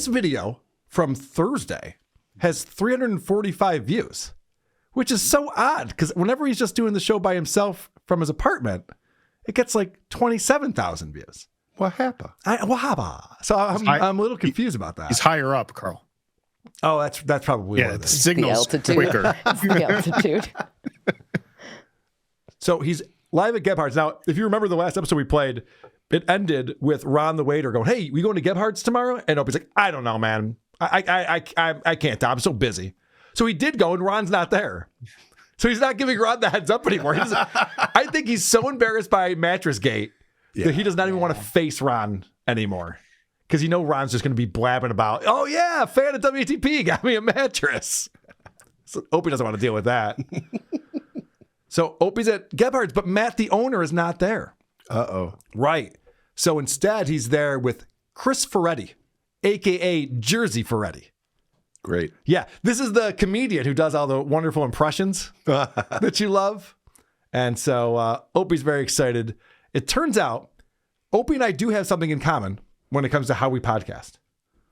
This video from Thursday has 345 views, which is so odd because whenever he's just doing the show by himself from his apartment, it gets like 27,000 views. What happened? So I'm a little confused about that. He's higher up, Carl. Oh, that's probably what it the is. signal's quicker. It's the altitude. So he's live at Gebhardt's. Now, if you remember the last episode we played, it ended with Ron the waiter going, "Hey, we going to Gebhardt's tomorrow?" And Opie's like, "I don't know, man. I can't. I'm so busy." So he did go, and Ron's not there. So he's not giving Ron the heads up anymore. I think he's so embarrassed by Mattress Gate that he does not even want to face Ron anymore. Because Ron's just going to be blabbing about, "Oh yeah, fan of WTP got me a mattress." So Opie doesn't want to deal with that. So Opie's at Gebhardt's, but Matt, the owner, is not there. Uh-oh. Right. So instead, he's there with Chris Ferretti, a.k.a. Jersey Ferretti. Great. Yeah, this is the comedian who does all the wonderful impressions that you love. And so Opie's very excited. It turns out Opie and I do have something in common when it comes to how we podcast.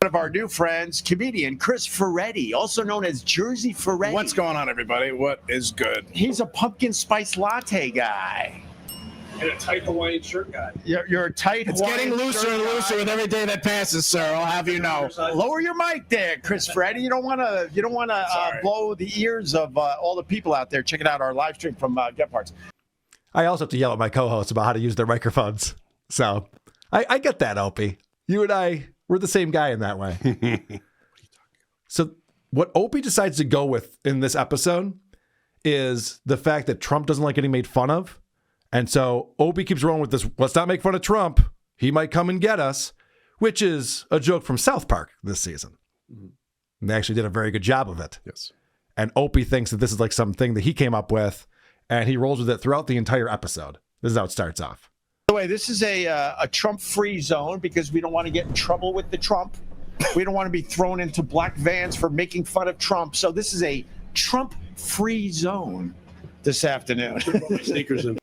One of our new friends, comedian Chris Ferretti, also known as Jersey Ferretti. What's going on, everybody? What is good? He's a pumpkin spice latte guy. And a tight Hawaiian shirt guy. You're a tight It's Hawaiian getting looser shirt and looser guy. with every day that passes, sir. I'll have you know. Lower your mic there, Chris Ferretti. You don't want to blow the ears of all the people out there checking out our live stream from Gebhardt's. I also have to yell at my co-hosts about how to use their microphones. So I get that, Opie. You and I, we're the same guy in that way. So what Opie decides to go with in this episode is the fact that Trump doesn't like getting made fun of. And so Opie keeps rolling with this, let's not make fun of Trump. He might come and get us, which is a joke from South Park this season. And they actually did a very good job of it. Yes. And Opie thinks that this is like something that he came up with, and he rolls with it throughout the entire episode. This is how it starts off. By the way, this is a Trump-free zone because we don't want to get in trouble with the Trump. We don't want to be thrown into black vans for making fun of Trump. So this is a Trump-free zone this afternoon. Sneakers in.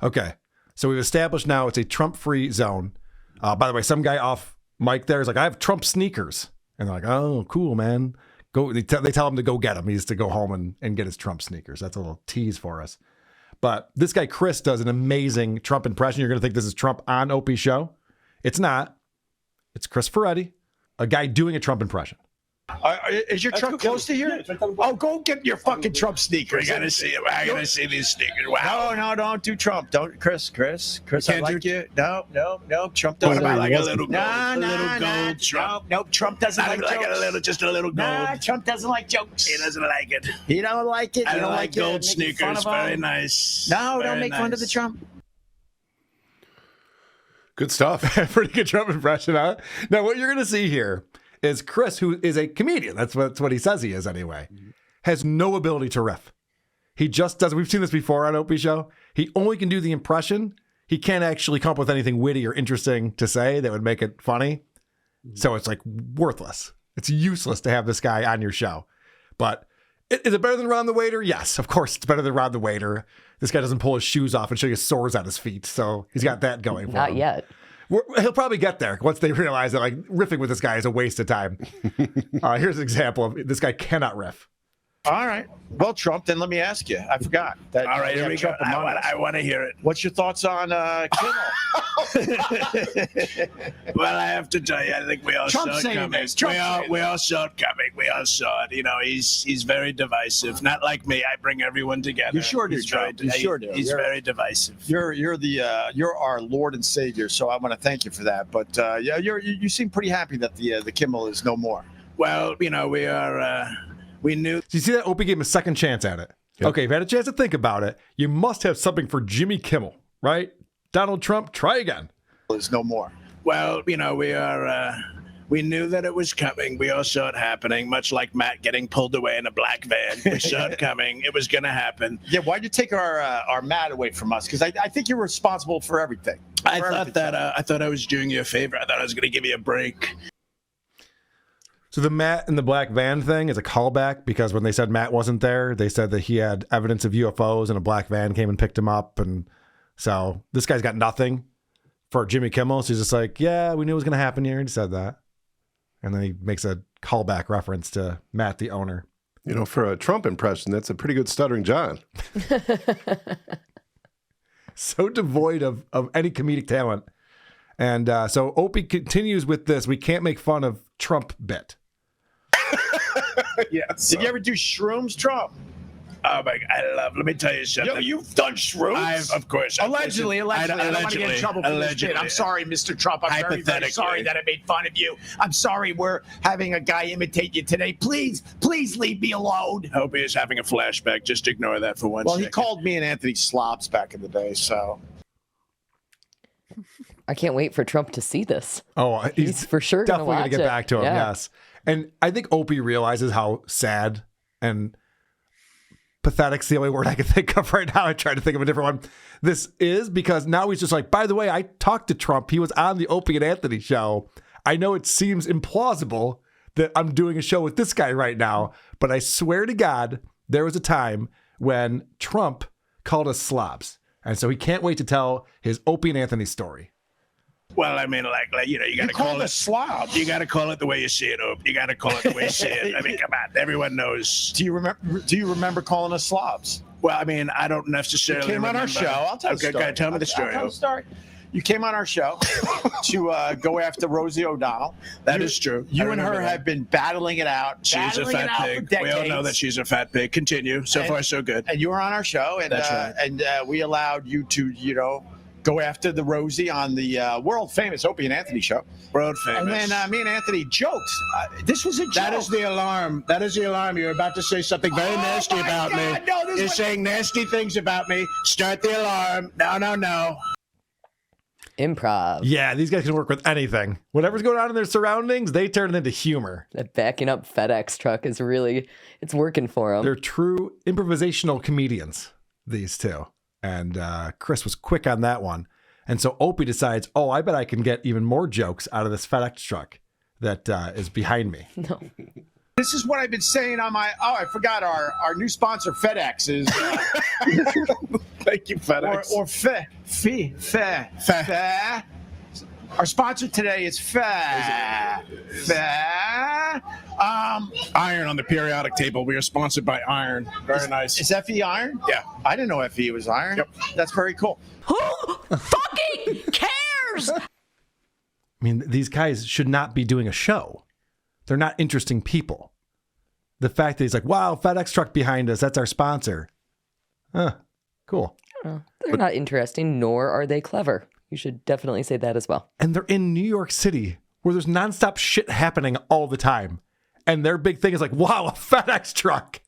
Okay, so we've established now it's a Trump-free zone. By the way, some guy off mic there is like, "I have Trump sneakers." And they're like, "Oh, cool, man." Go. They tell him to go get them. He has to go home and get his Trump sneakers. That's a little tease for us. But this guy, Chris, does an amazing Trump impression. You're going to think this is Trump on Opie's show. It's not. It's Chris Ferretti, a guy doing a Trump impression. Is your truck close to here? Oh, go get your fucking Trump sneakers. I gotta see it. I gotta see these sneakers. Wow. No, don't do Trump. Don't, Chris. I like you. No. Trump doesn't What about like like a little gold? No, A little gold Trump. No, Trump doesn't like jokes. Just a little gold. Nah, Trump doesn't like jokes. He doesn't like it. He don't like it. I You don't like it. gold Making fun sneakers. of him. Very nice. No, don't Very make fun of the nice. Trump. Good stuff. Pretty good Trump impression, huh? Now, what you're going to see here is Chris, who is a comedian. That's what he says he is anyway. Has no ability to riff. He just does. We've seen this before on Opie Show. He only can do the impression. He can't actually come up with anything witty or interesting to say that would make it funny. So it's like worthless. It's useless to have this guy on your show. But is it better than Ron the Waiter? Yes, of course it's better than Ron the Waiter. This guy doesn't pull his shoes off and show you sores on his feet. So he's got that going for him. Not yet. He'll probably get there once they realize that like riffing with this guy is a waste of time. Here's an example of this guy cannot riff. All right. Well, Trump, then let me ask you. I forgot. That All right, we here have we go. Trump among us. I want to hear it. What's your thoughts on Kimmel? Well, I have to tell you, I think we all Trump saw it saying coming. this. Trump saying We all saw it coming. We all saw it. You know, he's very divisive. Not like me. I bring everyone together. You sure do, He's very- Trump. You sure do. He's very divisive. You're our Lord and Savior, so I want to thank you for that. But yeah, you seem pretty happy that the Kimmel is no more. Well, you know, we are. We knew. So you see that Opie gave him a second chance at it. Yep. Okay, if you had a chance to think about it, you must have something for Jimmy Kimmel, right? Donald Trump, try again. Is no more. Well, you know, we are. We knew that it was coming. We all saw it happening, much like Matt getting pulled away in a black van. We saw it coming. It was going to happen. Yeah, why'd you take our Matt away from us? Because I think you're responsible for everything. I thought I was doing you a favor. I thought I was going to give you a break. So the Matt in the black van thing is a callback because when they said Matt wasn't there, they said that he had evidence of UFOs and a black van came and picked him up. And so this guy's got nothing for Jimmy Kimmel. So he's just like, yeah, we knew it was going to happen here. He said that. And then he makes a callback reference to Matt, the owner. You know, for a Trump impression, that's a pretty good stuttering John. So devoid of any comedic talent. And so Opie continues with this "we can't make fun of Trump" bit. Yes. Did you ever do shrooms, Trump? Oh my God, let me tell you something. Yo, you've done shrooms? Of course. Allegedly. I don't want to get in trouble for this shit. I'm sorry, Mr. Trump. I'm very, very sorry that I made fun of you. I'm sorry we're having a guy imitate you today. Please leave me alone. Opie is having a flashback. Just ignore that for 1 second. Well, he called me and Anthony slobs back in the day, so. I can't wait for Trump to see this. Oh, He's for sure definitely going to get back to him. Yeah. Yes, and I think Opie realizes how sad and pathetic's the only word I can think of right now. I tried to think of a different one. This is because now he's just like, by the way, I talked to Trump. He was on the Opie and Anthony show. I know it seems implausible that I'm doing a show with this guy right now, but I swear to God, there was a time when Trump called us slobs. And so he can't wait to tell his Opie and Anthony story. Well, I mean, like you got to call it slob. You got to call it the way you see it, Opie. You got to call it the way you see it. I mean, come on, everyone knows. Do you remember calling us slobs? Well, I mean, I don't necessarily. You came on our remember. show. I'll tell you the Okay, story. go ahead, tell me the story. I'll tell the story. You came on our show to go after Rosie O'Donnell. That is true. You I and her remember that. have been battling it out. She's a fat pig. We all know that she's a fat pig. Continue. So far, so good. And you were on our show, and That's right. and we allowed you to, go after the Rosie on the world famous Opie and Anthony show. World famous. And then me and Anthony joked. This was a joke. That is the alarm. That is the alarm. You're about to say something very nasty about me. No, You're saying nasty things about me. Start the alarm. No. Improv. Yeah, these guys can work with anything. Whatever's going on in their surroundings, they turn it into humor. That backing up FedEx truck is it's working for them. They're true improvisational comedians, these two. And Chris was quick on that one. And so Opie decides, I bet I can get even more jokes out of this FedEx truck that is behind me. No. This is what I've been saying on my. Oh, I forgot our new sponsor FedEx is. Thank you, FedEx. Or Fe. Our sponsor today is Fe. Iron on the periodic table. We are sponsored by Iron. Very nice. Is FE iron? Yeah. I didn't know FE was iron. Yep. That's very cool. Who fucking cares? I mean, these guys should not be doing a show. They're not interesting people. The fact that he's like, wow, FedEx truck behind us, that's our sponsor. Cool. They're not interesting, nor are they clever. You should definitely say that as well. And they're in New York City, where there's nonstop shit happening all the time. And their big thing is like, wow, a FedEx truck.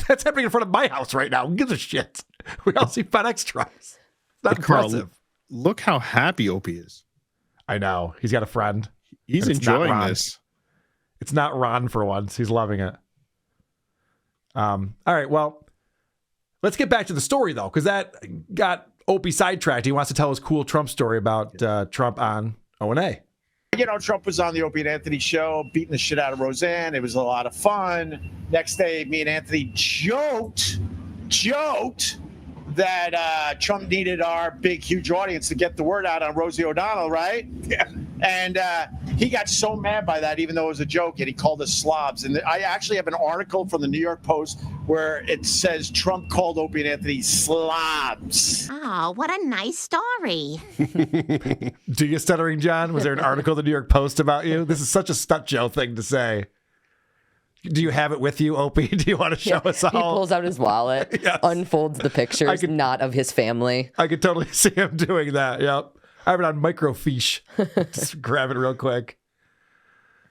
That's happening in front of my house right now. Who gives a shit? We all see FedEx trucks. It's not But Carl, impressive. look how happy Opie is. I know. He's got a friend. He's And it's not enjoying Ron. this. It's not Ron for once. He's loving it. All right, well, let's get back to the story, though, because that got Opie sidetracked. He wants to tell his cool Trump story about Trump on O&A. Trump was on the Opie and Anthony show, beating the shit out of Roseanne. It was a lot of fun. Next day, me and Anthony joked that Trump needed our big, huge audience to get the word out on Rosie O'Donnell, right? Yeah. And he got so mad by that, even though it was a joke, and he called us slobs. And I actually have an article from the New York Post where it says Trump called Opie and Anthony slobs. Oh, what a nice story. Do you, Stuttering John? Was there an article in the New York Post about you? This is such a Stut Joe thing to say. Do you have it with you, Opie? Do you want to show us all? He pulls out his wallet, Yes. unfolds the pictures, not of his family. I could totally see him doing that. Yep. I have it on microfiche. Just grab it real quick.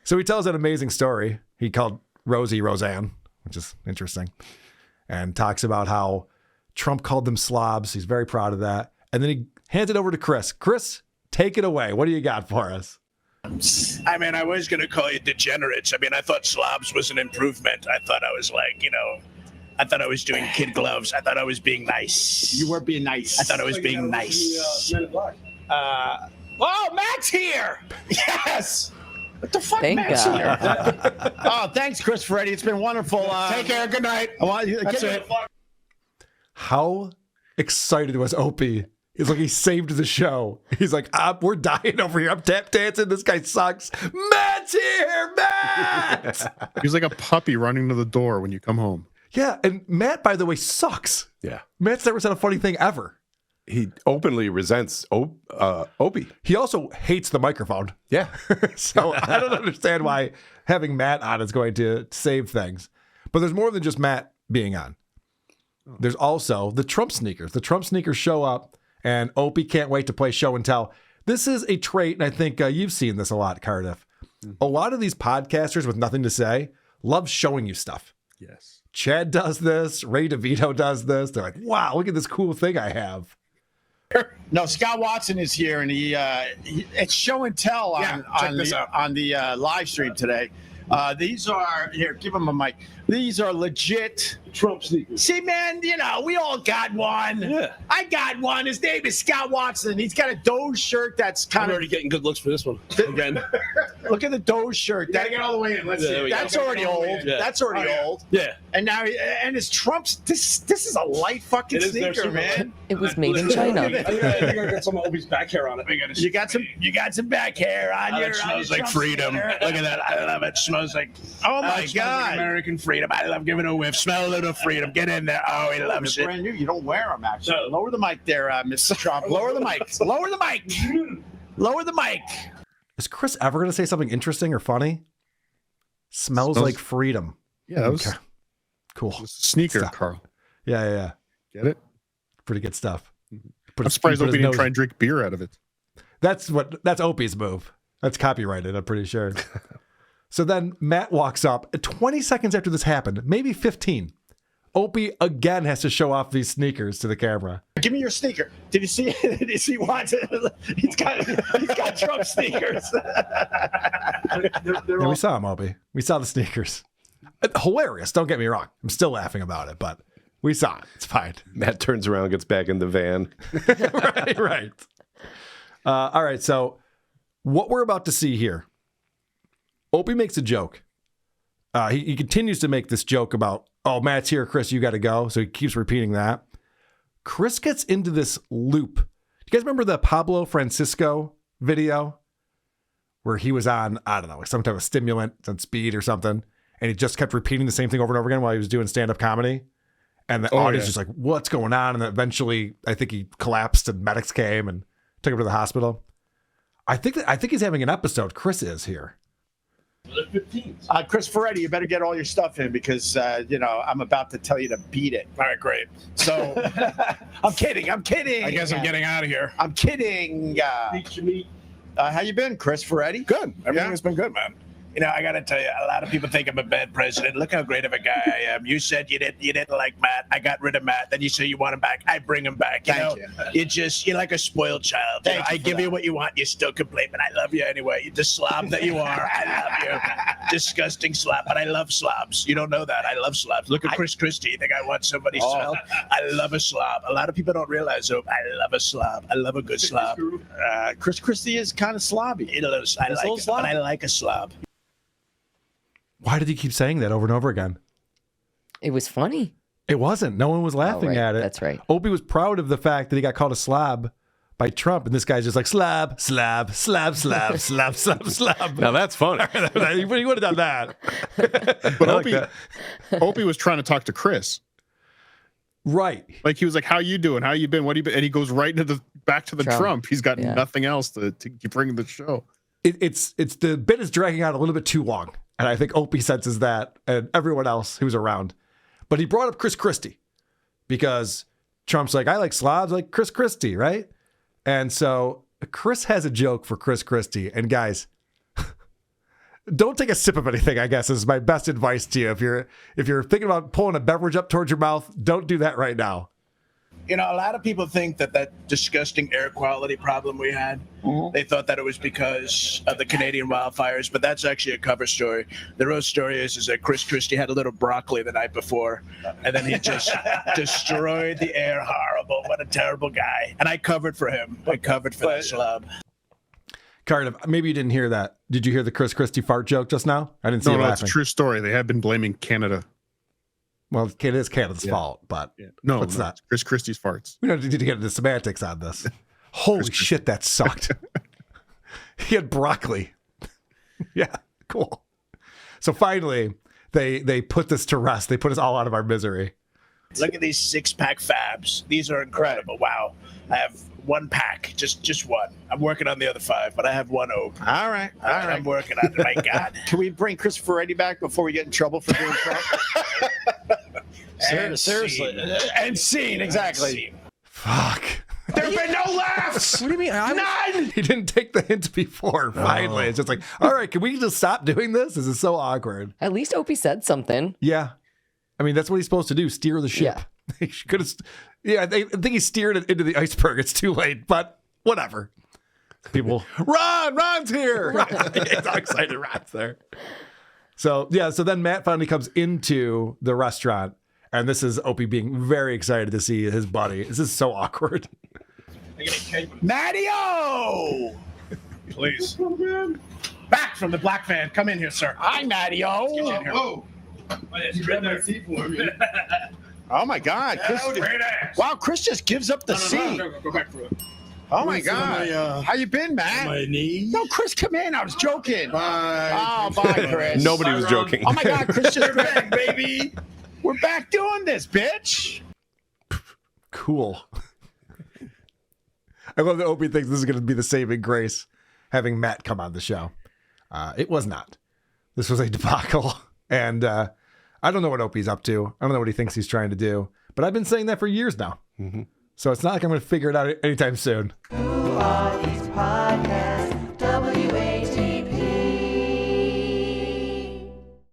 So he tells an amazing story. He called Rosie Roseanne, which is interesting, and talks about how Trump called them slobs. He's very proud of that. And then he hands it over to Chris. Chris, take it away. What do you got for us? I mean, I was going to call you degenerates. I mean, I thought slobs was an improvement. I thought I was like, I thought I was doing kid gloves. I thought I was being nice. You were being nice. I thought I was being nice. Men in Black. Oh, Matt's here! Yes! What the fuck, Thank Matt's God. here? Oh, thanks, Chris Ferretti. It's been wonderful. Take care. Good night. I want you to That's get it. How excited was Opie He's like, he saved the show. He's like, we're dying over here. I'm tap dancing. This guy sucks. Matt's here, Matt! He's like a puppy running to the door when you come home. Yeah, and Matt, by the way, sucks. Yeah. Matt's never said a funny thing ever. He openly resents Opie. He also hates the microphone. Yeah. So I don't understand why having Matt on is going to save things. But there's more than just Matt being on. There's also the Trump sneakers. The Trump sneakers show up, and Opie can't wait to play show and tell. This is a trait, and I think you've seen this a lot, Cardiff. A lot of these podcasters with nothing to say love showing you stuff. Yes. Chad does this. Ray DeVito does this. They're like, wow, look at this cool thing I have. No, Scott Watson is here, and it's show and tell on the live stream today. These are, here, give him a mic. These are legit Trump sneakers. See, man, we all got one. Yeah. I got one. His name is Scott Watson. He's got a Doge shirt that's I'm kind already getting good looks for this one. Again. Look at the Doge shirt. Gotta get all the way in. Let's see. That's already old. Yeah. That's already old. Yeah. And now, and his Trump's, this is a light fucking It is their sneaker, super man. It was made in China. I think I got some of Opie's back hair on it. You got some back hair on your. It smells like Trump freedom. sweater. Look at that. I love it. Smells like, Oh my it smells like God. American freedom. I love giving a whiff. Smell a little freedom. Get in there. Oh, he loves They're it. brand new. You don't wear them, actually. No. Lower the mic there, Mr. Trump. Lower the mic. Lower the mic. Lower the mic. Is Chris ever going to say something interesting or funny? Smells like freedom. Yeah, that was Okay. Cool. a sneaker, Stop. Carl. Yeah. Get it? Pretty good stuff. I'm surprised put his Opie didn't nose- try and drink beer out of it. That's Opie's move. That's copyrighted, I'm pretty sure. So then Matt walks up 20 seconds after this happened, maybe 15. Opie again has to show off these sneakers to the camera. Give me your sneaker. Did you see? Did you see Watson? He's got Trump sneakers. And we saw him, Opie. We saw the sneakers. Hilarious. Don't get me wrong. I'm still laughing about it, but we saw it. It's fine. Matt turns around, gets back in the van. right. All right. So what we're about to see here, Opie makes a joke. He continues to make this joke about, oh, Matt's here, Chris, you got to go. So he keeps repeating that. Chris gets into this loop. Do you guys remember the Pablo Francisco video where he was on, I don't know, some type of stimulant on speed or something, and he just kept repeating the same thing over and over again while he was doing stand-up comedy? And the audience was like, what's going on? And then eventually, I think he collapsed and medics came and took him to the hospital. I think he's having an episode. Chris is here. Chris Ferretti, you better get all your stuff in because, I'm about to tell you to beat it. All right, great. So, I'm kidding. I guess I'm getting out of here. I'm kidding. How you been, Chris Ferretti? Good. Everything has been good, man. I got to tell you, a lot of people think I'm a bad president. Look how great of a guy I am. You said you didn't like Matt. I got rid of Matt. Then you say you want him back. I bring him back. Thank you. You're like a spoiled child. Thank you I for give that. you what you want. You still complain, but I love you anyway. You're the slob that you are. I love you. Disgusting slob, but I love slobs. You don't know that. I love slobs. Look at Chris Christie. You think I want somebody slob? I love a slob. A lot of people don't realize, I love a slob. I love a good slob. Chris Christie is kind of slobby. But I like a slob. Why did he keep saying that over and over again? It was funny. It wasn't. No one was laughing right. at it. That's right. Opie was proud of the fact that he got called a slob by Trump, and this guy's just like, slab, slab, slab, slab, slab, slab, slab. Now that's funny. He would have done that. But I like that. Opie was trying to talk to Chris. Right. Like he was like, "How you doing? How you been? What you been?" And he goes right into back to the Trump. He's got nothing else to bring the show. It's the bit is dragging out a little bit too long, and I think Opie senses that, and everyone else who's around. But he brought up Chris Christie because Trump's like, I like slobs, like Chris Christie, right? And so Chris has a joke for Chris Christie, and guys, don't take a sip of anything, I guess, is my best advice to you. If you're thinking about pulling a beverage up towards your mouth, don't do that right now. A lot of people think that disgusting air quality problem we had, they thought that it was because of the Canadian wildfires, but that's actually a cover story. The real story is that Chris Christie had a little broccoli the night before, and then he just destroyed the air. Horrible. What a terrible guy. And I covered for him. I covered for that slob. Cardiff, maybe you didn't hear that. Did you hear the Chris Christie fart joke just now? I didn't see you No, laughing. it's a true story. They have been blaming Canada. Well, it is Canada's fault, but No, it's not. Chris Christie's farts. We don't need to get into semantics on this. Holy shit, that sucked. He had broccoli. Yeah, cool. So finally, they put this to rest. They put us all out of our misery. Look at these 6-pack fabs. These are incredible. Wow. I have 1 pack, just one. I'm working on the other 5, but I have 1 open. All right. I'm working on it. My God. Can we bring Chris Ferretti back before we get in trouble for doing Trump? Seriously. And scene, exactly. Fuck. There have been no laughs. What do you mean? None. He didn't take the hint before. Finally, it's just like, all right, can we just stop doing this? This is so awkward. At least Opie said something. Yeah. I mean, that's what he's supposed to do, steer the ship. Yeah. He could have. Yeah, I think he steered it into the iceberg. It's too late, but whatever. People, Ron's here. It's all excited. Ron's there. So then Matt finally comes into the restaurant, and this is Opie being very excited to see his buddy. This is so awkward. Matty-O! Please. Back from the black van. Come in here, sir. Hi, Matty-O. Whoa. You read that seat for me. Oh, my God. Chris, Great ass. wow, Chris just gives up the seat. Go back for it. Oh, my God. How you been, Matt? My knees. No, Chris, come in. I was joking. Bye. Oh, bye, Chris. Nobody was joking. Oh, my God, Chris just back, baby. We're back doing this, bitch. Cool. I love that Opie thinks this is going to be the saving grace, having Matt come on the show. It was not. This was a debacle. And I don't know what Opie's up to. I don't know what he thinks he's trying to do. But I've been saying that for years now. Mm-hmm. So it's not like I'm going to figure it out anytime soon. Who are these podcasts?